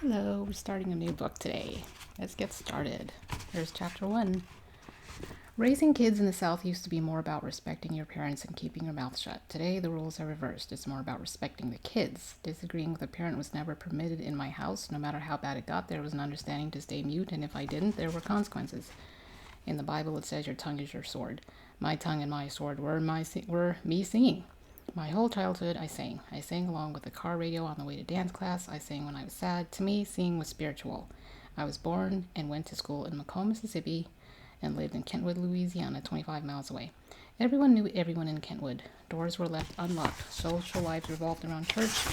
Hello, we're starting a new book today. Let's get started. Here's chapter 1. Raising kids in the South used to be more about respecting your parents and keeping your mouth shut. Today, the roles are reversed. It's more about respecting the kids. Disagreeing with a parent was never permitted in my house. No matter how bad it got, there was an understanding to stay mute, and if I didn't, there were consequences. In the Bible, it says your tongue is your sword. My tongue and my sword were me singing. My whole childhood, I sang. I sang along with the car radio on the way to dance class. I sang when I was sad. To me, singing was spiritual. I was born and went to school in Macomb, Mississippi, and lived in Kentwood, Louisiana, 25 miles away. Everyone knew everyone in Kentwood. Doors were left unlocked. Social lives revolved around church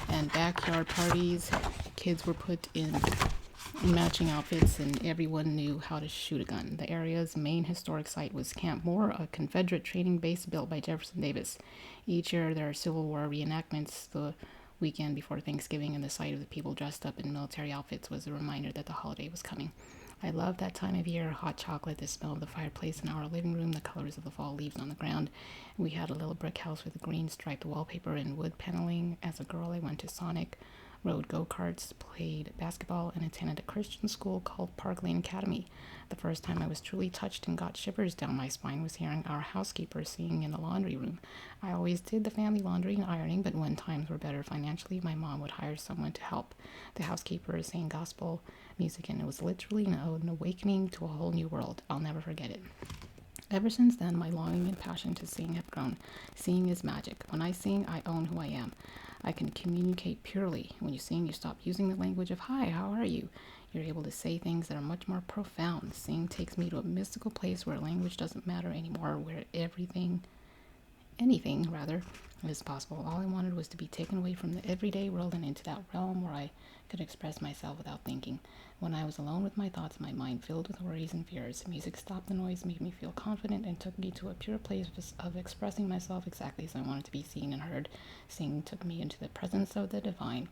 and backyard parties. Kids were put in matching outfits, and everyone knew how to shoot a gun. The area's main historic site was Camp Moore, a Confederate training base built by Jefferson Davis. Each year, there are Civil War reenactments the weekend before Thanksgiving, and the sight of the people dressed up in military outfits was a reminder that the holiday was coming. I loved that time of year, hot chocolate, the smell of the fireplace in our living room, the colors of the fall leaves on the ground. We had a little brick house with green striped wallpaper and wood paneling. As a girl, I went to Sonic, rode go-karts, played basketball, and attended a Christian school called Park Lane Academy. The first time I was truly touched and got shivers down my spine was hearing our housekeeper singing in the laundry room. I always did the family laundry and ironing, but when times were better financially, my mom would hire someone to help. The housekeeper sang gospel music, and it was literally an awakening to a whole new world. I'll never forget it. Ever since then, my longing and passion to sing have grown. Singing is magic. When I sing, I own who I am. I can communicate purely. When you sing, you stop using the language of, hi, how are you? You're able to say things that are much more profound. Singing takes me to a mystical place where language doesn't matter anymore, where anything rather, is possible. All I wanted was to be taken away from the everyday world and into that realm where I could express myself without thinking. When I was alone with my thoughts, my mind filled with worries and fears, music stopped the noise, made me feel confident, and took me to a pure place of expressing myself exactly as I wanted to be seen and heard. Singing took me into the presence of the divine.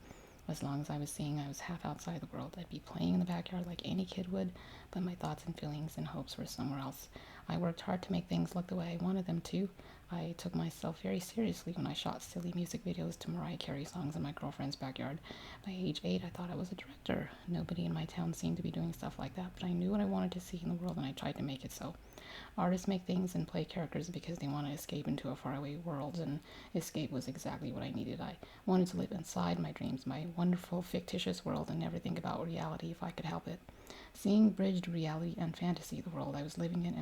As long as I was singing, I was half outside the world. I'd be playing in the backyard like any kid would, but my thoughts and feelings and hopes were somewhere else. I worked hard to make things look the way I wanted them to. I took myself very seriously when I shot silly music videos to Mariah Carey songs in my girlfriend's backyard. By age 8, I thought I was a director. Nobody in my town seemed to be doing stuff like that, but I knew what I wanted to see in the world and I tried to make it so. Artists make things and play characters because they want to escape into a faraway world, and escape was exactly what I needed. I wanted to live inside my dreams, my wonderful fictitious world, and never think about reality if I could help it. Seeing bridged reality and fantasy, the world I was living in,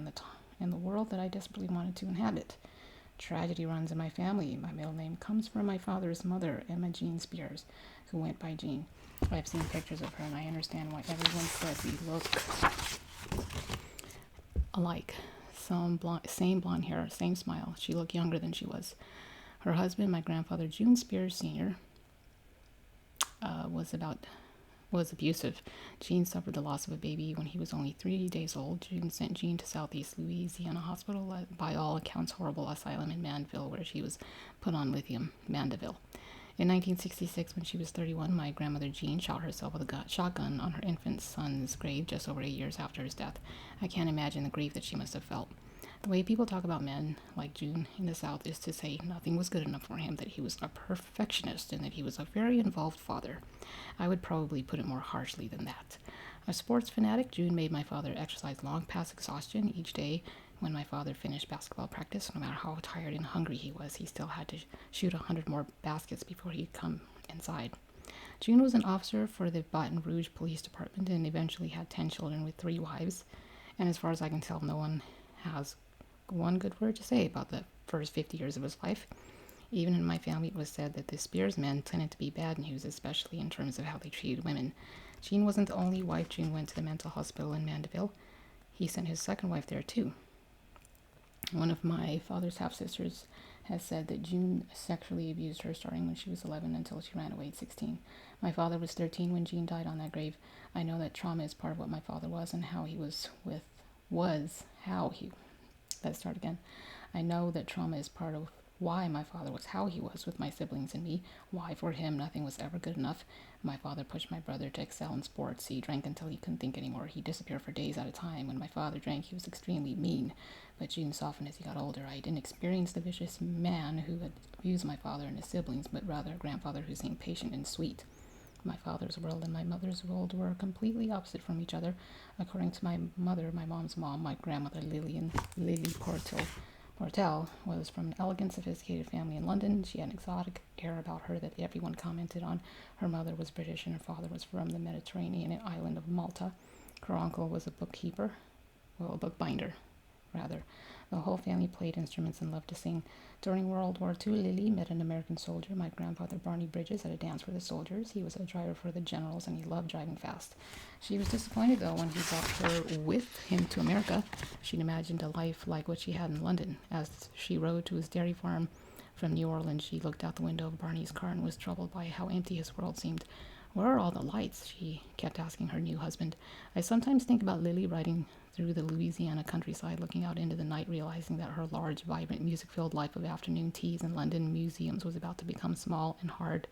and the world that I desperately wanted to inhabit. Tragedy runs in my family. My middle name comes from my father's mother, Emma Jean Spears, who went by Jean. I've seen pictures of her, and I understand why everyone says we look alike. Same blonde hair, same smile. She looked younger than she was. Her husband, my grandfather June Spears Sr., was abusive. Jean suffered the loss of a baby when he was only 3 days old. June sent Jean to Southeast Louisiana Hospital, by all accounts horrible asylum in Mandeville, where she was put on lithium. Mandeville. In 1966, when she was 31, my grandmother Jean shot herself with a shotgun on her infant son's grave just over 8 years after his death. I can't imagine the grief that she must have felt. The way people talk about men, like June in the South, is to say nothing was good enough for him, that he was a perfectionist, and that he was a very involved father. I would probably put it more harshly than that. A sports fanatic, June made my father exercise long past exhaustion each day. When my father finished basketball practice, no matter how tired and hungry he was, he still had to shoot 100 more baskets before he'd come inside. June was an officer for the Baton Rouge Police Department and eventually had 10 children with 3 wives. And as far as I can tell, no one has one good word to say about the first 50 years of his life. Even in my family, it was said that the Spears men tended to be bad news, especially in terms of how they treated women. Jean wasn't the only wife. June went to the mental hospital in Mandeville. He sent his second wife there, too. One of my father's half-sisters has said that June sexually abused her starting when she was 11 until she ran away at 16. My father was 13 when Jean died on that grave. I know that trauma is part of what my father was and how he let's start again. I know that trauma is part of why my father was how he was with my siblings and me, why for him nothing was ever good enough. My father pushed my brother to excel in sports. He drank until he couldn't think anymore. He disappeared for days at a time. When my father drank, he was extremely mean, but June softened as he got older. I didn't experience the vicious man who had abused my father and his siblings, but rather a grandfather who seemed patient and sweet. My father's world and my mother's world were completely opposite from each other. According to my mother, my mom's mom, my grandmother Lily Portel was from an elegant, sophisticated family in London. She had an exotic air about her that everyone commented on. Her mother was British and her father was from the Mediterranean island of Malta. Her uncle was a bookbinder, rather. The whole family played instruments and loved to sing. During World War II, Lily met an American soldier, my grandfather Barney Bridges, at a dance for the soldiers. He was a driver for the generals and he loved driving fast. She was disappointed, though, when he brought her with him to America. She'd imagined a life like what she had in London. As she rode to his dairy farm from New Orleans, she looked out the window of Barney's car and was troubled by how empty his world seemed. Where are all the lights? She kept asking her new husband. I sometimes think about Lily riding through the Louisiana countryside, looking out into the night, realizing that her large, vibrant, music-filled life of afternoon teas and London museums was about to become small and hard.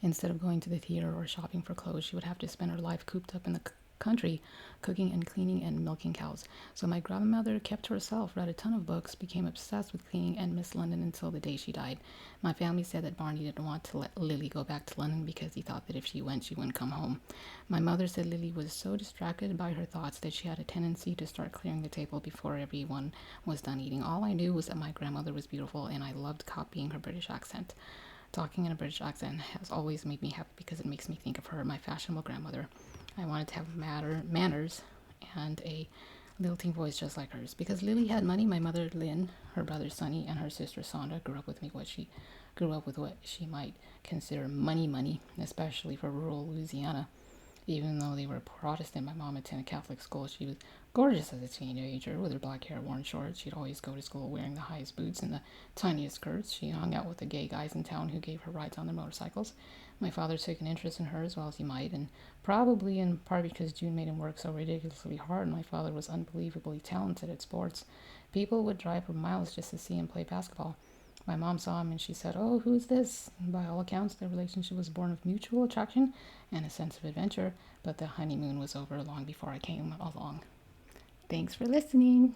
Instead of going to the theater or shopping for clothes, she would have to spend her life cooped up in the country, cooking and cleaning and milking cows. So my grandmother kept to herself, read a ton of books, became obsessed with cleaning, and missed London until the day she died. My family said that Barney didn't want to let Lily go back to London because he thought that if she went, she wouldn't come home. My mother said Lily was so distracted by her thoughts that she had a tendency to start clearing the table before everyone was done eating. All I knew was that my grandmother was beautiful, and I loved copying her British accent. Talking in a British accent has always made me happy because it makes me think of her, my fashionable grandmother. I wanted to have manners and a lilting voice just like hers. Because Lily had money, my mother Lynn, her brother Sonny, and her sister Sonda grew up with what she might consider money, especially for rural Louisiana. Even though they were Protestant, my mom attended Catholic school. She was gorgeous as a teenager with her black hair, worn short. She'd always go to school wearing the highest boots and the tiniest skirts. She hung out with the gay guys in town who gave her rides on their motorcycles. My father took an interest in her as well as he might, and probably in part because June made him work so ridiculously hard. My father was unbelievably talented at sports. People would drive for miles just to see him play basketball. My mom saw him and she said, "Oh, who's this?" By all accounts, their relationship was born of mutual attraction and a sense of adventure, but the honeymoon was over long before I came along. Thanks for listening.